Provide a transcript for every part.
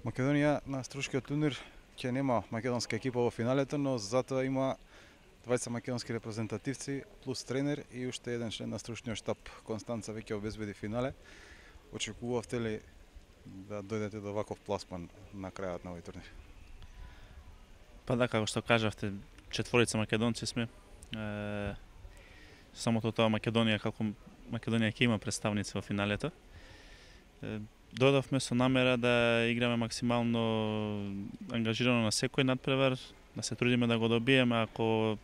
Македонија на струшкиот турнир ќе нема македонска екипа во финалето, но затоа има двајца македонски репрезентативци плюс тренер и уште еден член на струшниот штаб. Констанца веќе обезбеди финале. Очекувавте ли да дојдете до ваков пласман на крајот на овој турнир? Па да, како што кажавте, четворица македонци сме. Самото тоа Македонија, како Македонија ќе има представници во финалето. Додовме со намера да играме максимално ангажирано на секој надпревар, да се трудиме да го добиеме, ако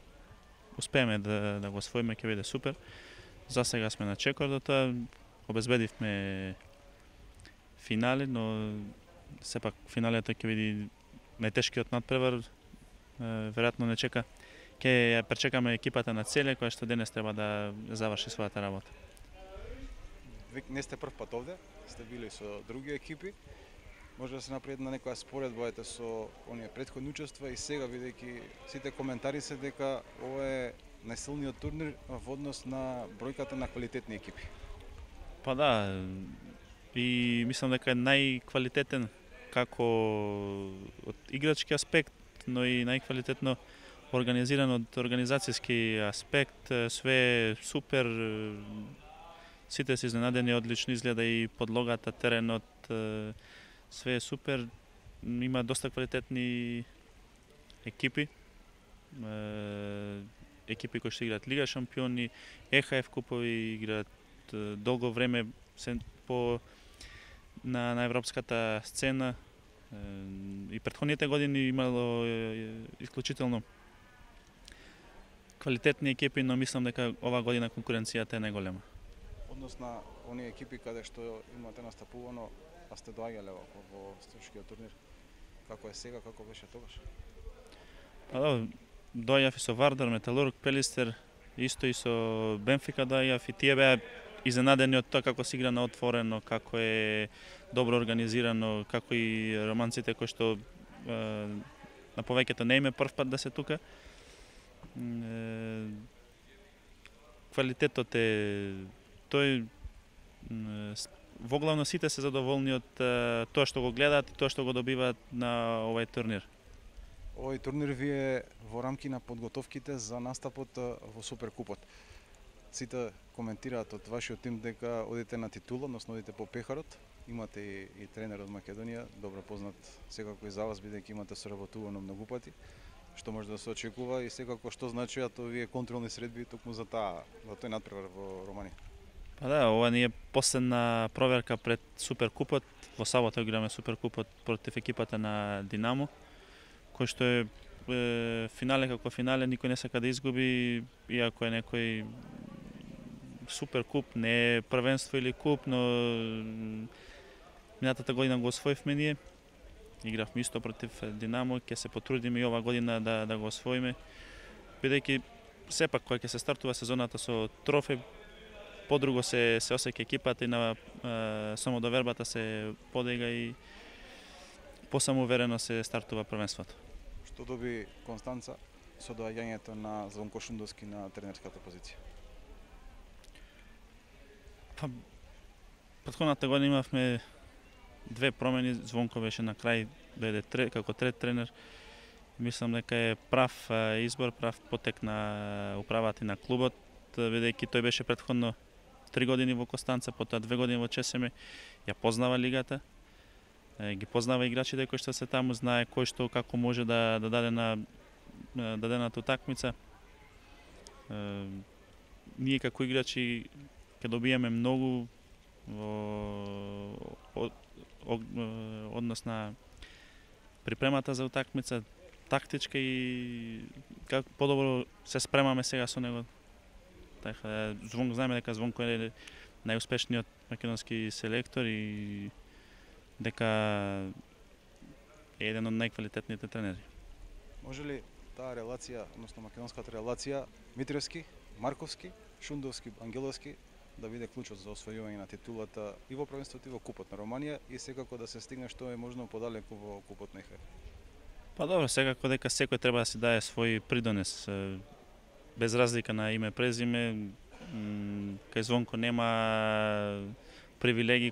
успееме да го освоиме ќе биде супер. За сега сме на чекор до тоа, обезбедивме финали, но сепак финалето ќе биде најтешкиот надпревар, веројатно не чека. Ќе ја пречекаме екипата на Целе, која што денес треба да заврши својата работа. Вие не сте прв пат овде, сте били со други екипи. Може да се направи една некоја споредба со оние претходни учества и сега, бидејќи сите коментари се дека ова е најсилниот турнир во однос на бројката на квалитетни екипи. Па да, и мислам дека е најквалитетен како од играчки аспект, но и најквалитетно организиран од организацијски аспект, све е супер, сите се изненадени, одлично изгледа и подлогата, теренот, све е супер, има доста квалитетни екипи, екипи кои што играат Лига шампиони, ЕХФ купови, играат долго време на европската сцена, и претходните години имало исклучително квалитетни екипи, но мислам дека оваа година конкуренцијата е најголема. Однос на оние екипи каде што имате настапувано, а сте доаѓале во струшкиот турнир, како е сега, како беше тогаш? Па да, доаѓав и со Вардар, Металург, Пелистер, исто и со Бенфика доаѓав, и тие беа изненадени од тоа како се игра на отворено, како е добро организирано, како и романците кои што на повеќето не име прв пат да се тука. Квалитетот е тој, воглавно сите се задоволни од тоа што го гледаат и тоа што го добиваат на овој турнир. Овој турнир ви е во рамки на подготовките за настапот во Суперкупот. Сите коментираат од вашиот тим дека одите на титула, односно одите по пехарот. Имате и тренер од Македонија, добро познат секако и за вас, бидејќи имате соработувано многу пати. Што може да се очекува и секако што значеат овие контролни средби токму за тој надпревар во Романија? Па да, ова ни е последна проверка пред Суперкупот. Во сабота играме Суперкупот против екипата на Динамо, кој што е финале како финале, никој не сака да изгуби, иако е некој Суперкуп, не е првенство или куп, но минатата година го освоивме ние. Игравме исто против Динамо, ќе се потрудиме и ова година да го освоиме, бидејќи сепак кога ќе се стартува сезоната со трофеј, подруго се осеќа екипата и на самодовербата се подига и посамоуверено се стартува првенството. Што доби Констанца со доаѓањето на Звонко Шундовски на тренерската позиција? Па, претходната година имавме две промени. Звонко беше на крај, дојде како трет тренер. Мислам дека е прав избор, прав потек на управата и на клубот, бидејќи тој беше претходно 3 години во Констанца, потоа 2 години во ЧСМ, ја познава лигата, ги познава играчите кои што се таму, знае кој што како може да даде на дадената утакмица. Ние како играчи ќе добиеме многу однос на припремата за утакмица, тактичка и како подобро се спремаме сега со него. Така, знаеме дека Звонко е најуспешниот македонски селектор и дека е еден од најквалитетните тренери. Може ли таа релација, односно македонската релација, Митревски, Марковски, Шундовски, Ангеловски, да биде клучот за освојување на титулата и во првенството и во Купот на Романија и секако да се стигне што е можно подалеку во Купот на ЕХФ? Па добро, секако дека секој треба да си даде свој придонес, без разлика на име, презиме. Кај Звонко нема привилегии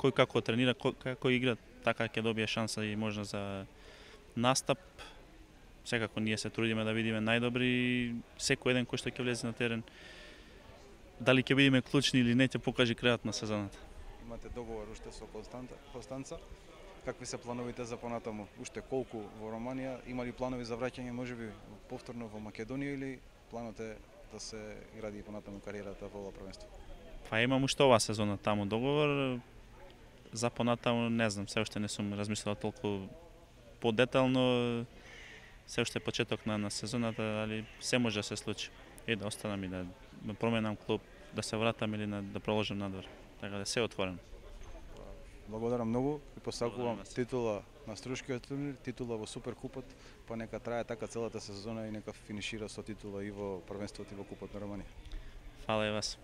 кој како тренира, како игра, така ќе добие шанса и можна за настап. Секако ние се трудиме да видиме најдобри и секој еден кој што ќе влезе на терен. Дали ќе бидеме клучни или не, ќе покаже крајот на сезоната. Имате договор уште со Констанца. Какви се плановите за понатаму? Уште колку во Романија? Има ли планови за враќање можеби повторно во Македонија или планот е да се гради понатаму кариерата во ова првенство? Па имам уште оваа сезона таму договор. За понатаму не знам, се уште не сум размислил толку подетално. Се уште почеток на сезоната, али се може да се случи. И да останам и да променам клуб, да се вратам или да продолжам надвор. Така да се отворен. Благодарам многу и посакувам титула на Струшкиот турнир, титула во Суперкупот, па нека трае така целата сезона и нека финишира со титула и во првенството и во Купот на Романија. Фала и вас.